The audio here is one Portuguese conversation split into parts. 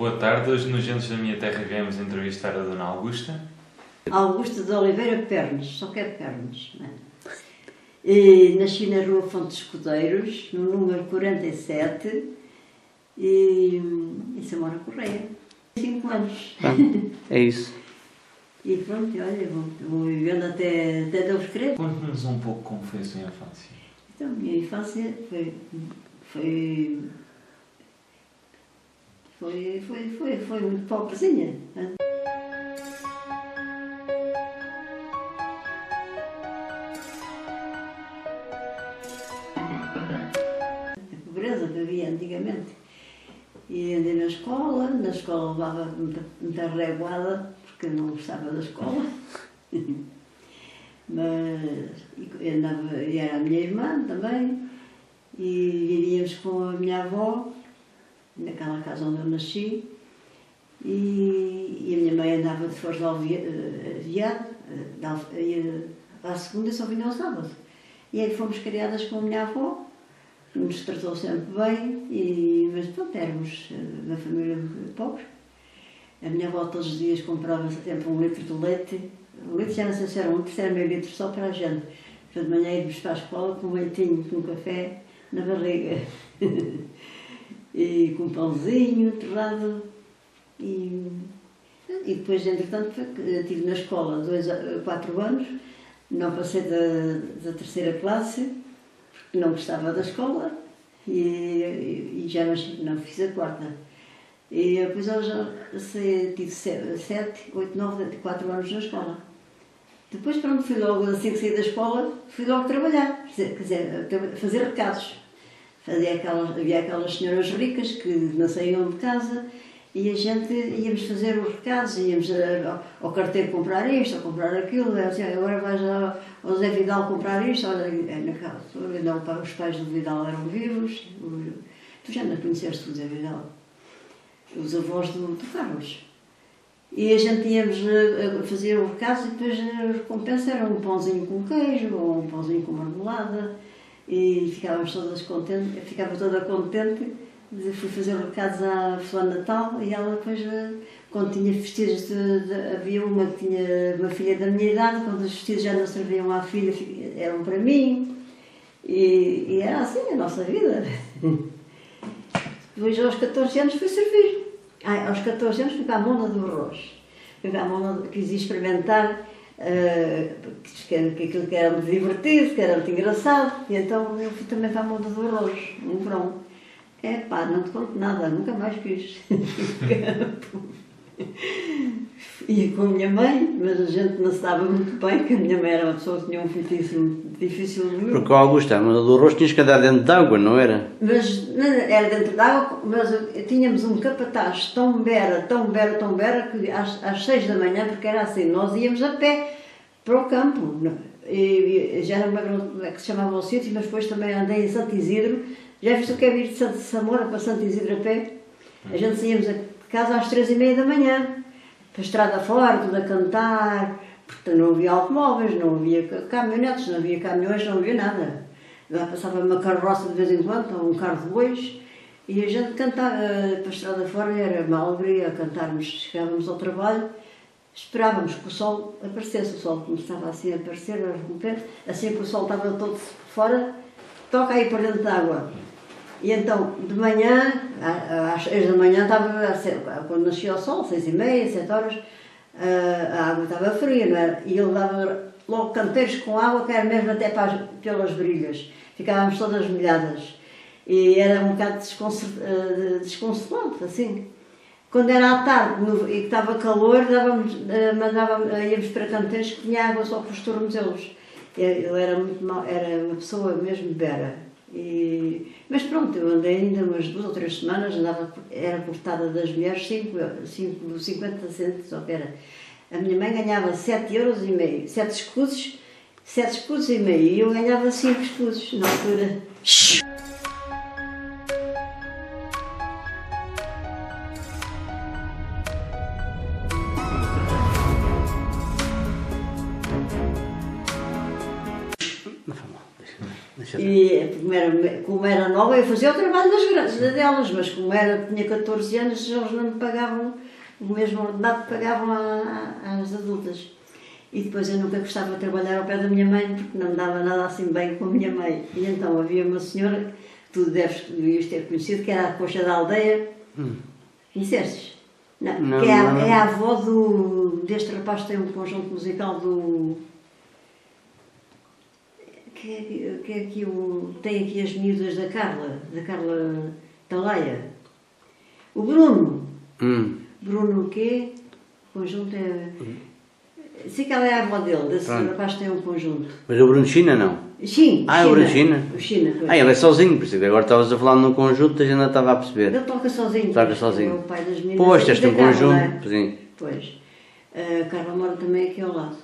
Boa tarde, hoje nos Gentes da Minha Terra viemos entrevistar a Dona Augusta. Augusta de Oliveira Pernes, só que é Pernes, não é? E nasci na rua Fontes Escudeiros, no número 47, e Samora Correia. 5 anos. Ah, é isso. E pronto, olha, vou vivendo até Deus querer. Conte-nos um pouco como foi a sua infância. Então, a minha infância foi muito pobrezinha. A pobreza que havia antigamente. E andei na escola levava muita reguada, porque não gostava da escola. Mas e era a minha irmã também, e vivíamos com a minha avó, naquela casa onde eu nasci, e a minha mãe andava de Foz de Alviado, à segunda só vinha ao sábado. E aí fomos criadas com a minha avó, que nos tratou sempre bem, mas pronto, éramos uma família pobre. A minha avó todos os dias comprava sempre 1 litro de leite. O leite já não sei se era 1 litro, se era meio litro só para a gente. Para de manhã irmos para a escola com um leitinho, com um café na barriga. E com um pãozinho torrado. E depois, entretanto, estive na escola 4 anos. Não passei da terceira classe, porque não gostava da escola. E já não fiz a 4ª. E depois eu já tive 7, 8, 9, 4 anos na escola. Depois, pronto, fui logo, assim que saí da escola, fui logo trabalhar, quer dizer, fazer recados. Havia aquelas senhoras ricas que não saíam de casa e a gente íamos fazer os recados, íamos ao carteiro comprar isto, ou comprar aquilo, assim, agora vais ao Zé Vidal comprar isto, olha, naquela altura, não, os pais do Vidal eram vivos, tu já não conheceste o Zé Vidal? Os avós do Carlos. E a gente íamos fazer o recado e depois a recompensa era um pãozinho com queijo ou um pãozinho com marmelada e ficava toda contente. Fui fazer recados à fulana Natal e ela depois, quando tinha vestidos havia uma que tinha uma filha da minha idade, quando os vestidos já não serviam à filha, eram para mim. E era assim a nossa vida. Depois, aos 14 anos, fui servir. Aos 14 anos fui para a Monda do Arroz. Fui para a Monda, quis experimentar que aquilo que era muito divertido, que era muito engraçado. E então eu fui também para a Monda do Arroz, um verão. Não te conto nada, nunca mais quis. Ia com a minha mãe, mas a gente não se dava muito bem, que a minha mãe era uma pessoa que tinha um feitiço difícil de Porque o Augusto, a Monda do Arroz tinhas que andar dentro de água, não era? Mas não era dentro de água, mas tínhamos um capataz tão bera, que às 6 da manhã, porque era assim, nós íamos a pé para o campo. E já não me lembro como é que se chamava o sítio, mas depois também andei em Santo Isidro. Já viste o que é vir de Samora para Santo Isidro a pé? A gente saíamos de casa às 3h30 da manhã, para a estrada fora, tudo a cantar, porque não havia automóveis, não havia caminhonetes, não havia caminhões, não havia nada. Lá passava uma carroça de vez em quando, ou um carro de bois, e a gente cantava para a estrada fora, era uma alegria cantarmos. Chegávamos ao trabalho, esperávamos que o sol aparecesse, o sol começava assim a aparecer, de repente, assim que o sol estava todo fora, toca aí por dentro da água. E então, de manhã, às 6 da manhã, quando nascia o sol, 6h30, 7 horas, a água estava fria, não era? E eu dava logo canteiros com água, que era mesmo até pelas virilhas. Ficávamos todas molhadas. E era um bocado desconsolante, assim. Quando era à tarde e que estava calor, íamos para canteiros que tinha água só para os tornozelos. Ele era muito mau, era uma pessoa mesmo bera. Mas pronto, eu andei ainda umas 2 ou 3 semanas, era cortada das mulheres 50 centos, só que era. A minha mãe ganhava 7,5€, 7 escudos e meio, e eu ganhava 5 escudos na altura. Não foi mal, deixa. E como era nova, eu fazia o trabalho delas, mas como tinha 14 anos, eles não me pagavam o mesmo ordenado que pagavam às adultas. E depois eu nunca gostava de trabalhar ao pé da minha mãe, porque não me dava nada assim bem com a minha mãe. E então havia uma senhora, que tu devias ter conhecido, que era a coxa da aldeia. Conhecestes? Não, que é a avó deste rapaz que tem um conjunto musical que é aqui tem aqui as miúdas da Carla Taleia. O Bruno. Bruno o quê? O conjunto é... Sei que ela é a avó dele, desse rapaz que tem um conjunto. Mas o Bruno China não? Sim, o Bruno China? O China, pois. Ele é sozinho, por isso agora estavas a falar num conjunto e ainda estava a perceber. Ele toca sozinho. Toca sozinho. É o pai das meninas. Pois, tens um conjunto. É? Sim. Pois. A Carla mora também aqui ao lado.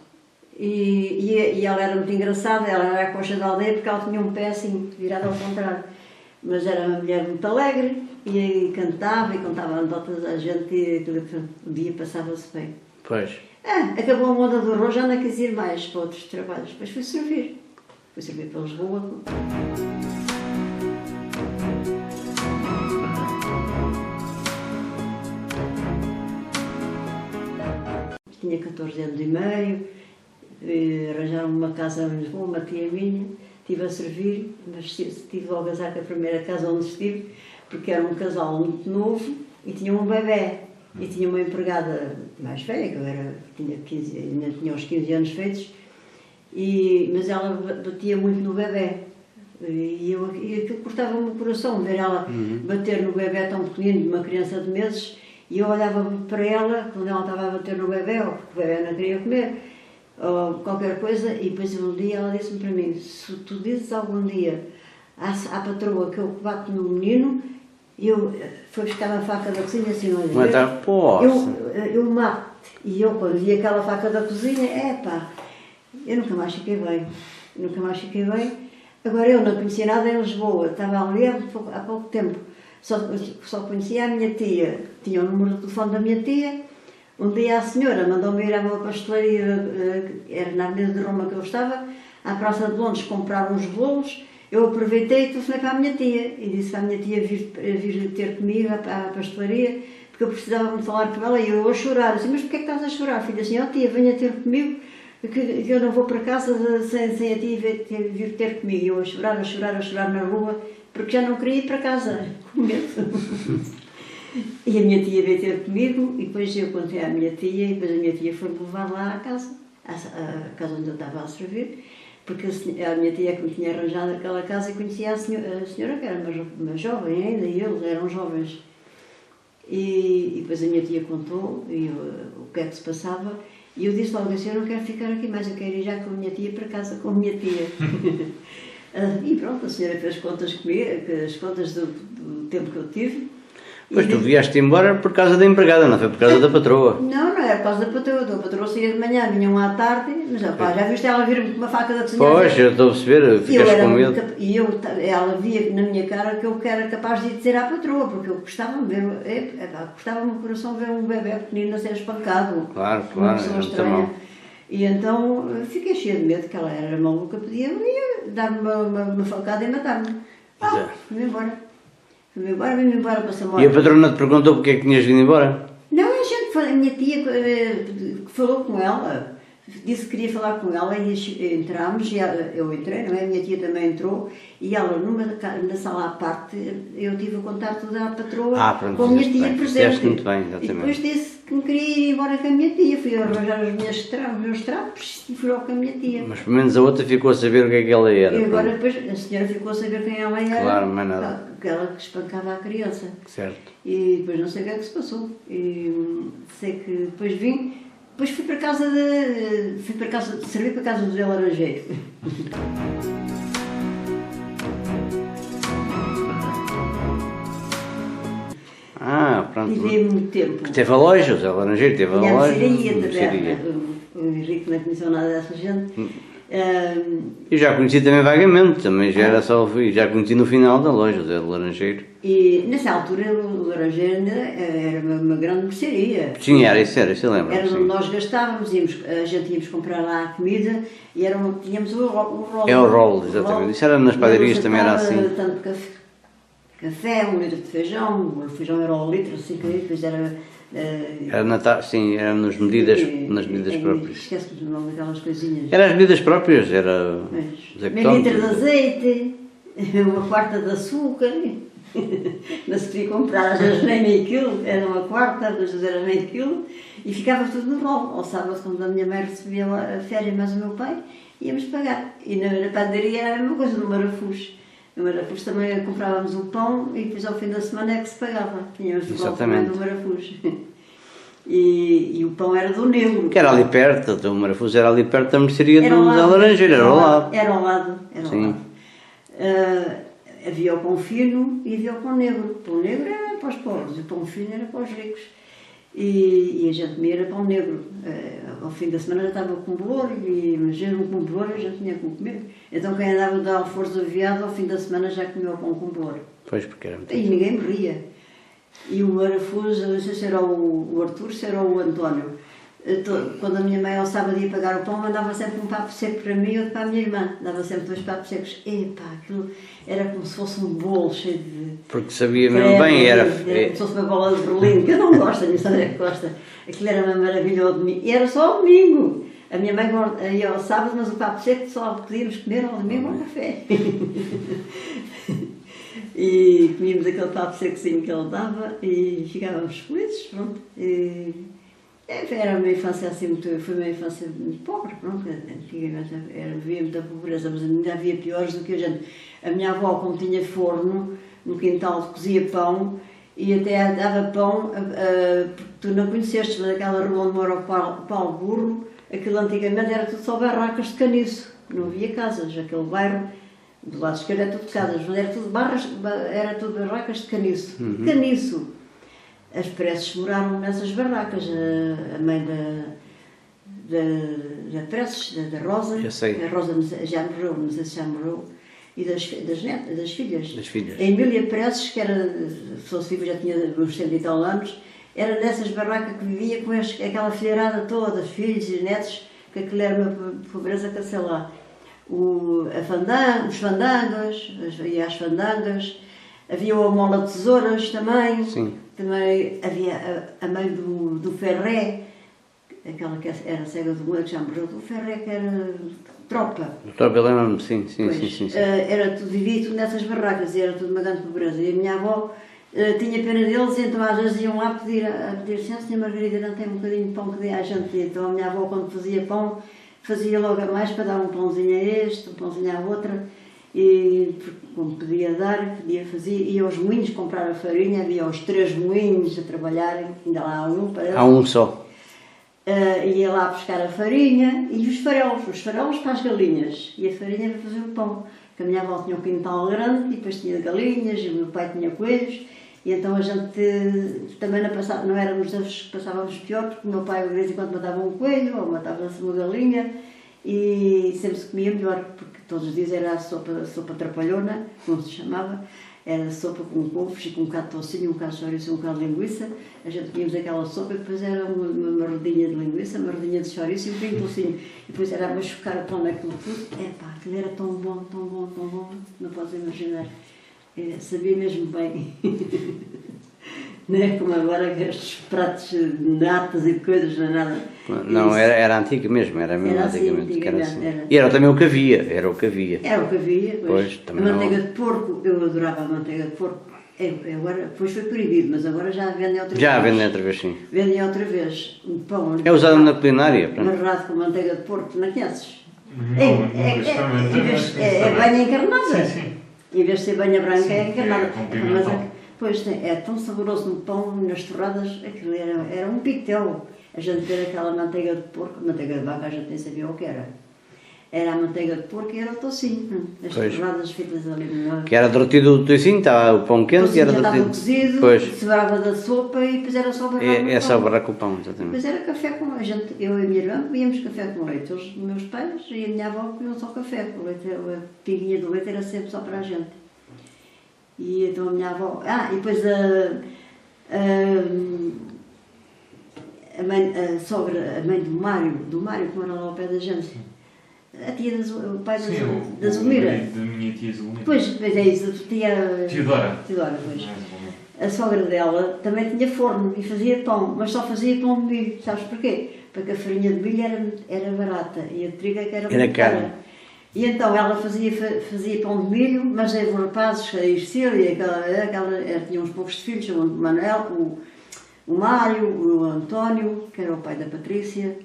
E ela era muito engraçada, ela era a coxa da aldeia porque ela tinha um pé assim, virado ao contrário. Mas era uma mulher muito alegre e cantava e contava anedotas à gente e o dia passava-se bem. Pois. Acabou a moda do arroz, já não quis ir mais para outros trabalhos. Depois fui servir. Fui servir para Lisboa. Tinha 14 anos e meio, arranjaram uma casa em Lisboa, uma tia minha, estive a servir, mas estive logo a azar com a primeira casa onde estive, porque era um casal muito novo e tinha um bebé. E tinha uma empregada mais velha, que eu ainda tinha os 15 anos feitos, mas ela batia muito no bebé. E aquilo cortava-me o coração, ver ela bater no bebé tão pequenino, de uma criança de meses, e eu olhava para ela, quando ela estava a bater no bebé, ou porque o bebé não queria comer, ou qualquer coisa, e depois um dia ela disse-me para mim, se tu dizes algum dia à patroa que eu bato no menino, eu fui buscar a faca da cozinha assim, olha, eu mato-te. E eu, quando vi aquela faca da cozinha, eu nunca mais fiquei bem. Agora eu não conhecia nada em Lisboa, estava ali há pouco tempo. Só conhecia a minha tia, tinha o número de telefone da minha tia. Um dia a senhora mandou-me ir a uma pastelaria, era na Avenida de Roma que eu estava, à Praça de Londres, comprar uns bolos. Eu aproveitei e telefonei para a minha tia e disse para a minha tia vir ter comigo à pastelaria, porque eu precisava de falar com ela e eu a chorar. Eu disse, mas porquê é que estás a chorar, filha? Assim, tia, venha ter comigo, que eu não vou para casa sem a tia vir ter comigo. E eu a chorar na rua, porque já não queria ir para casa, com medo. E a minha tia veio ter comigo e depois eu contei à minha tia e depois a minha tia foi-me levar lá à casa onde eu estava a servir. Porque a minha tia que me tinha arranjado aquela casa e conhecia a senhora que era uma jovem ainda, e eles eram jovens. E depois a minha tia contou o que é que se passava, e eu disse logo assim, eu não quero ficar aqui mais, eu quero ir já com a minha tia para casa com a minha tia. E pronto, a senhora fez contas comigo, as contas do tempo que eu tive. Pois tu vieste embora por causa da empregada, não foi por causa da patroa? Não era por causa da patroa. A patroa saía de manhã, vinham à tarde, mas já viste ela vir-me com uma faca da cozinha? Pois, eu estou a perceber, ficaste com medo. E ela via na minha cara que eu era capaz de dizer à patroa, porque eu gostava de ver, gostava-me o coração ver um bebê pequenino a ser espancado. Claro, uma pessoa estranha. E então fiquei cheia de medo, que ela era maluca, podia dar-me uma facada e matar-me. Vim-me embora. Vim-me embora para Samora. E a patrona te perguntou porque é que tinhas vindo embora? Não, a minha tia falou com ela, disse que queria falar com ela e entramos, e eu entrei, não é? A minha tia também entrou, e ela na sala à parte, eu tive o contato da patroa com a minha tia presente. Muito bem, exatamente. E depois disse que me queria ir embora com a minha tia, fui arranjar os meus trapos e fui logo com a minha tia. Mas pelo menos a outra ficou a saber o que é que ela era. E agora depois a senhora ficou a saber quem ela era. Claro, mais nada. Aquela que espancava a criança. Certo. E depois não sei o que é que se passou. E sei que depois vim, depois fui para casa servi para casa do José Laranjeiro. Pronto. E dei muito tempo. Teve a loja, o Zé Laranjeiro teve a loja. O Henrique não conheceu nada dessa gente. Eu já conheci também vagamente, também já era só, já conheci no final da loja, Zé do Laranjeiro. E nessa altura o Laranjeiro ainda era uma grande mercearia. Sim, era isso, eu lembro. Era onde Sim. nós gastávamos, a gente íamos comprar lá a comida e tínhamos o rolo. É o rolo, exatamente. Isso era nas padarias, também era assim. Tanto café, 1 litro de feijão, o feijão era ao litro, assim, depois era... Sim, era nas medidas próprias. Esquece-me do nome daquelas coisinhas. Era as medidas próprias, era... Meio litro de azeite, 1/4 de açúcar, não se podia comprar às vezes nem meio quilo, era 1/4, às vezes era meio quilo, e ficava tudo no rolo. Ao sábado, quando a minha mãe recebia a férias, mas o meu pai, íamos pagar. E na padaria era a mesma coisa, no Marafuz. No Marafuz também comprávamos o pão e depois ao fim da semana é que se pagava. Tínhamos o pão também do Marafuz. E o pão era do negro. Que era ali perto, o Marafuz era ali perto da mercearia da Laranjeira, era ao lado. Era ao lado, era ao lado. Havia o pão fino e havia o pão negro. O pão negro era para os pobres, o pão fino era para os ricos. E a gente comia era pão negro. Ao fim da semana já estava com bolor, mas eu não com bolor, a gente tinha que comer. Então quem andava de alforço aviado, ao fim da semana já comia o pão com bolor. Pois, porque era muito... E ninguém morria. E o Marafuz, não sei se era o Artur, se era o António. Quando a minha mãe ao sábado ia pagar o pão, mandava sempre um papo seco para mim e outro para a minha irmã. Dava sempre 2 papos secos. Epá, aquilo era como se fosse um bolo cheio de... Porque sabia mesmo bem, era... Como se fosse uma bola de Berlim, que eu não gosto, a minha Sandra gosta. Aquilo era uma maravilha ao domingo. E era só ao domingo. A minha mãe ia ao sábado, mas o papo seco só podíamos comer ao domingo ao café. E comíamos aquele papo secozinho que ele dava e ficávamos felizes, pronto. Era uma infância assim, foi uma infância muito pobre, pronto. Antigamente havia muita pobreza, mas ainda havia piores do que a gente. A minha avó, como tinha forno, no quintal cozia pão e até dava pão, porque tu não conheceste, mas aquela rua onde mora o Paulo Burro, aquilo antigamente era tudo só barracas de caniço, não havia casas, aquele bairro. Do lado esquerdo era tudo casas, mas era tudo barracas de caniço. Caniço! As Preces moraram nessas barracas. A mãe da Preces, da Rosa. Eu sei. A Rosa já morreu, não sei se já morreu. E das netas, das filhas. Das filhas. A Emília Preces, que era, se fosse viva, já tinha uns 100 e tal anos, era nessas barracas que vivia com aquela filharada toda, filhos e netos, que aquilo era uma pobreza que, sei lá. Os fandangos, ia às fandangas, havia o Mola de Tesouras também. Sim. Também havia a mãe do Ferré, aquela que era cega do olho, que já morreu, do Ferré, que era tropa. Tropa, lembro-me, sim. Era tudo, vivia tudo nessas barracas e era tudo uma grande pobreza. E a minha avó tinha pena deles, e então às vezes iam lá pedir Senhora Margarida, não tem um bocadinho de pão que dê à gente. Então a minha avó, quando fazia pão, fazia logo a mais para dar um pãozinho a este, um pãozinho à outra, e como podia dar, ia aos moinhos comprar a farinha, havia os 3 moinhos a trabalharem, ainda lá há um, parece. Há um só. Ia lá buscar a farinha e os farolos para as galinhas, e a farinha para fazer o pão, porque a minha avó tinha um quintal grande, e depois tinha galinhas, e o meu pai tinha coelhos, e então a gente também não éramos os que passávamos pior, porque o meu pai de vez em quando matava um coelho, ou matava-se uma galinha, e sempre se comia melhor, porque todos os dias era a sopa trapalhona, como se chamava, era sopa com couves e com um bocado de tocinho, um bocado de chouriço e um bocado de linguiça. A gente comíamos aquela sopa e depois era uma rodinha de linguiça, uma rodinha de chouriço e um bocadinho de tocinho. E depois era a machucar o pão naquilo tudo. Epá, aquilo era tão bom, não podes imaginar. Sabia mesmo bem. Não é como agora que estes pratos de natas e de coisas, não é nada. Não, era antigo mesmo, era mesmo antigamente. Era assim. E era também o que havia, era o que havia. Era o que havia, pois. A manteiga de porco, eu adorava a manteiga de porco. Agora, depois foi proibido, mas agora já vendem outra vez. Já vendem outra vez, sim. Vendem outra vez um pão. É usado na culinária. Amarrado com manteiga de porco, não conheces? É banha encarnada. Sim. Em vez de ser banha branca, sim, é encarnada. com pimentão. Pois é tão saboroso no pão, nas torradas, aquilo era um pitel. A gente ter aquela manteiga de porco, manteiga de vaca, a gente nem sabia o que era. Era a manteiga de porco e era o tocinho. As torradas feitas ali no... Que era derretido o toicinho, estava o pão quente e era já derretido. Cozido, Pois. sobrava da sopa e depois era só barrar no pão. É só barrar com o pão, exatamente. Depois era café com a gente, eu e a minha irmã comíamos café com leite. Os meus pais e a minha avó comiam só café com leite. A pinguinha do leite era sempre só para a gente. E então a minha avó... e depois a sogra, a mãe do Mário que mora lá ao pé da gente. A tia o pai da Zulmira. Da minha tia Zulmira. Pois é isso, a tia... Teodora. Pois. A sogra dela também tinha forno e fazia pão, mas só fazia pão de milho. Sabes porquê? Porque a farinha de milho era barata e a de trigo é que era muito cara. E então ela fazia pão de milho, mas os rapazes, a Ercília, tinha uns poucos filhos, o Manuel, o Mário, o António, que era o pai da Patrícia,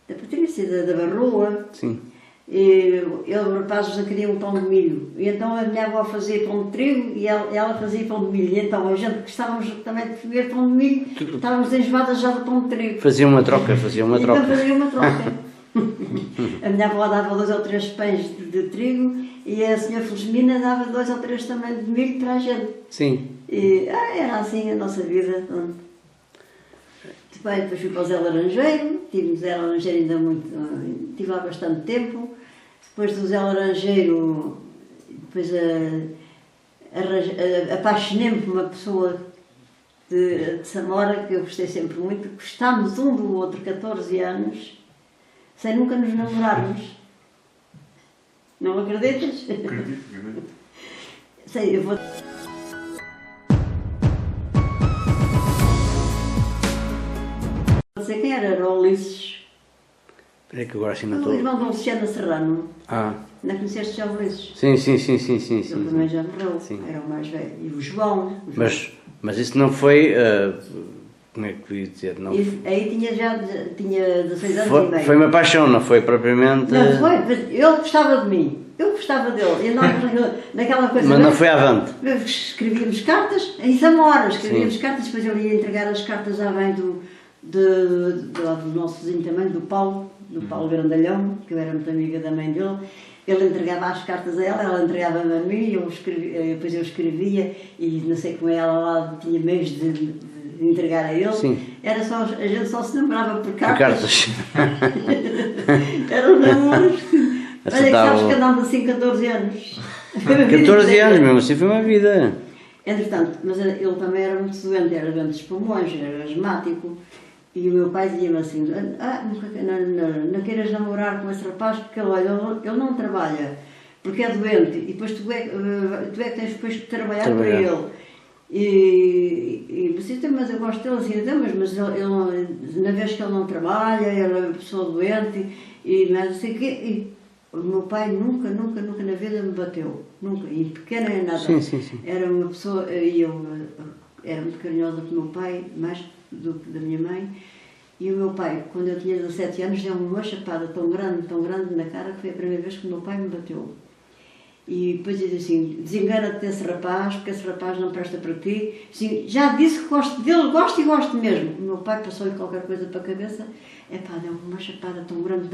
da Barroa. Sim. E os rapazes já queriam pão de milho. E então a minha avó fazia pão de trigo e ela fazia pão de milho. E então a gente que estávamos também de comer pão de milho, estávamos enjoadas já de pão de trigo. Fazia uma troca. Então fazia uma troca. A minha avó dava 2 ou 3 pães de trigo e a senhora Felizmina dava 2 ou 3 também de milho para a gente. Sim. E era assim a nossa vida. Depois fui para o Zé Laranjeiro, tive no Zé Laranjeiro ainda tive lá bastante tempo. Depois do Zé Laranjeiro, depois apaixonei-me por uma pessoa de Samora, que eu gostei sempre muito. Gostámos um do outro 14 anos, sem nunca nos namorarmos. Não acreditas? Acredito. Sei, eu vou... Não sei quem era o Ulisses. Espera que agora assim não O estou... irmão de Luciana Serrano. Não conheceste já o Ulisses? Sim. Ele também já morreu, era o mais velho. E o João. Mas isso não foi... como é que eu ia dizer? Não. Aí tinha 16 anos e meio. Foi uma paixão, não foi propriamente... Não foi, ele gostava de mim. Eu gostava dele. E nós, naquela coisa... Mas não foi avante. Escrevíamos cartas em Zamora. Escrevíamos cartas, depois ele ia entregar as cartas à mãe do nosso vizinho também, do Paulo Grandalhão, que eu era muito amiga da mãe dele. Ele entregava as cartas a ela entregava-me a mim, depois eu escrevia e não sei como ela lá tinha meios de entregar a ele. Sim. A gente só se namorava por cartas. Eram namoros. Olha que sabes que andámos assim 14 anos. 14 anos, mesmo assim foi uma vida. Entretanto, mas ele também era muito doente, era doente de pulmões, era asmático. E o meu pai dizia-me assim, não queiras namorar com esse rapaz porque ele não trabalha, porque é doente, e depois tu é que tens depois de trabalhar para ele. E disse, mas eu gosto dele assim, mas ele, na vez que ele não trabalha, ele é uma pessoa doente, e não sei o quê. E o meu pai nunca na vida me bateu, nunca, e pequena nem nada. Sim. Era uma pessoa, e eu era muito carinhosa com o meu pai, mais do que da minha mãe, e o meu pai, quando eu tinha 17 anos, deu-me uma chapada tão grande na cara que foi a primeira vez que o meu pai me bateu. E depois disse assim, desengana-te desse rapaz, porque esse rapaz não presta para ti. Assim, já disse que gosto dele, gosto e gosto mesmo. O meu pai passou-lhe qualquer coisa para a cabeça, deu-me uma chapada tão grande.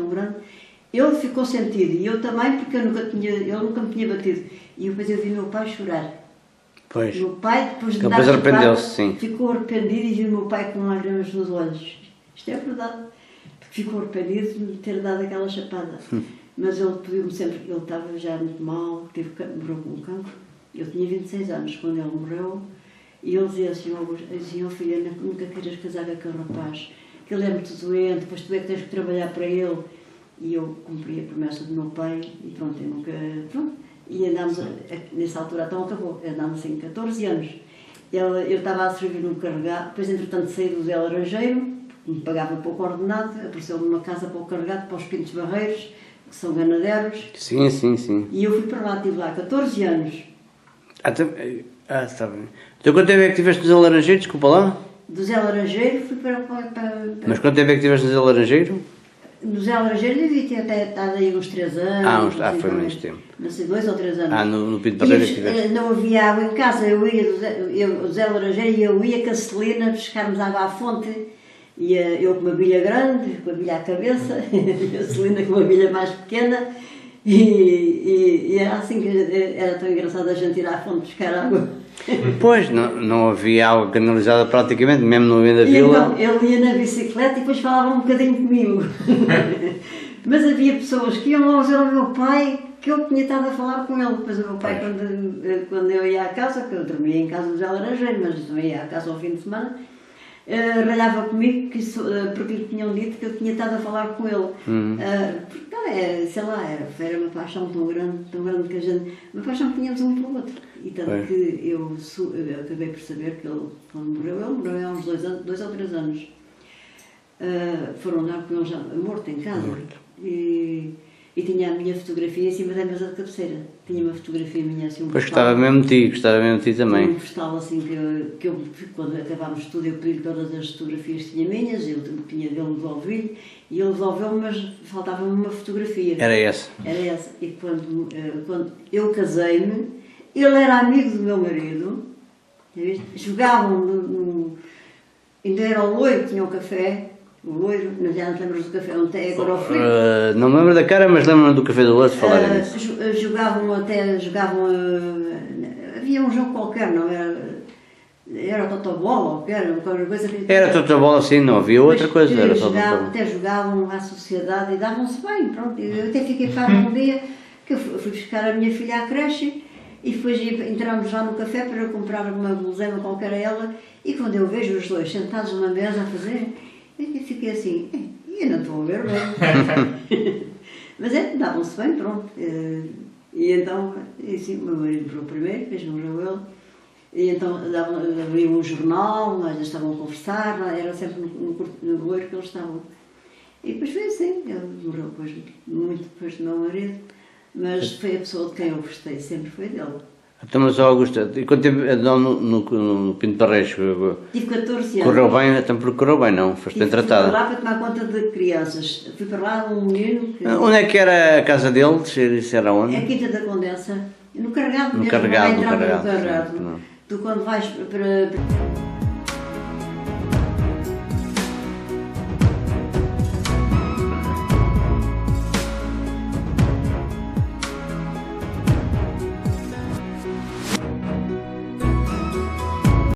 Ele ficou sentido, e eu também, porque ele nunca me tinha batido. E depois eu vi o meu pai chorar. Pois. O meu pai, depois de dar arrependeu-se, sim. Ficou arrependido e viu o meu pai com lágrimas nos olhos. Isto é verdade. Porque ficou arrependido de me ter dado aquela chapada. Mas ele pediu-me sempre, ele estava já muito mal, morreu com um cancro. Eu tinha 26 anos quando ele morreu. E ele dizia assim, filha, nunca queiras casar com aquele rapaz, que ele é muito doente, depois tu é que tens que trabalhar para ele. E eu cumpri a promessa do meu pai e pronto, eu nunca... Pronto. E andámos, nessa altura, então acabou, andámos assim 14 anos. Eu estava a servir num carregado, depois entretanto saí do Zé Laranjeiro, me pagava pouco ordenado, apareceu-me uma casa para o carregado, para os Pintos Barreiros, que são ganadeiros. Sim. E eu fui para lá, estive lá 14 anos. Está bem. Então quanto tempo é que estiveste no Zé Laranjeiro, desculpa lá? Do Zé Laranjeiro fui para... Mas quanto tempo é que estiveste no Zé Laranjeiro? No Zé Laranjeiro devia ter até estado aí uns 3 anos. Foi menos tempo. Não sei, 2 ou 3 anos. No Pinto Barreiro estiveste. Não havia água em casa, eu ia do Zé Laranjeiro e eu ia com a Celina buscarmos água à fonte eu com uma bilha grande, com a bilha à cabeça, e a Celina com uma bilha mais pequena, e era assim que era tão engraçado a gente ir à fonte buscar água. Pois, não havia água canalizada praticamente, mesmo no meio da E vila. então ele ia na bicicleta e depois falava um bocadinho comigo. Mas havia pessoas que iam lá dizer ao meu pai que eu tinha estado a falar com ele. Depois o meu pai, quando eu ia à casa, que eu dormia em casa do José Laranjeiro, mas também ia à casa ao fim de semana, ralhava comigo porque lhe tinham dito que eu tinha estado a falar com ele. Porque, sei lá, era uma paixão tão grande que a gente... Uma paixão que tínhamos um pelo outro. E tanto que eu acabei por saber que ele, quando morreu, ele morreu há uns 2 ou 3 anos. Foram dar com ele já morto em casa. E tinha a minha fotografia em cima da mesa de cabeceira. Tinha uma fotografia minha assim, Pois gostava mesmo de ti também. Um postal assim que eu quando acabámos tudo, eu pedi todas as fotografias que tinha minhas, eu tinha dele, devolvi-lhe, e ele devolveu-me, mas faltava-me uma fotografia. Era essa. Era essa. E quando eu casei-me, ele era amigo do meu marido, jogavam ainda era o loiro, tinha o café. O loiro, já não te lembras do café, onde é agora o frio? Não me lembro da cara, mas lembro-me do café do Louro de falar nisso. Jogavam, havia um jogo qualquer, não era? Era o Totobola, ou que era, qualquer coisa que... Era Totobola, sim, não havia outra coisa, era Totobola. Até jogavam à sociedade e davam-se bem, pronto. Eu até fiquei para um dia que eu fui buscar a minha filha à creche e depois entramos lá no café para eu comprar uma guloseima qualquer a ela, e quando eu vejo os dois sentados numa mesa a fazer, eu fiquei assim, eu não estou a ver bem. Mas davam-se bem, pronto. E então, assim, o meu marido morreu primeiro, depois morreu ele. E então abriam um jornal, nós já estavam a conversar, era sempre no loiro que eles estavam. E depois foi assim, ele morreu depois, muito depois do meu marido, mas foi a pessoa de quem eu gostei, sempre foi dele. Então, mas Augusta, e quanto tempo no Pinto Barreiros? Tive 14 anos. Correu bem, então porque correu bem, não? Foste bem tratada. Fui para lá para tomar conta de crianças. Fui para lá um menino que... Onde é que era a casa deles? Isso era onde? É a Quinta da Condensa. No Carregado No mesmo. Carregado, No no Carregado. Tu quando vais para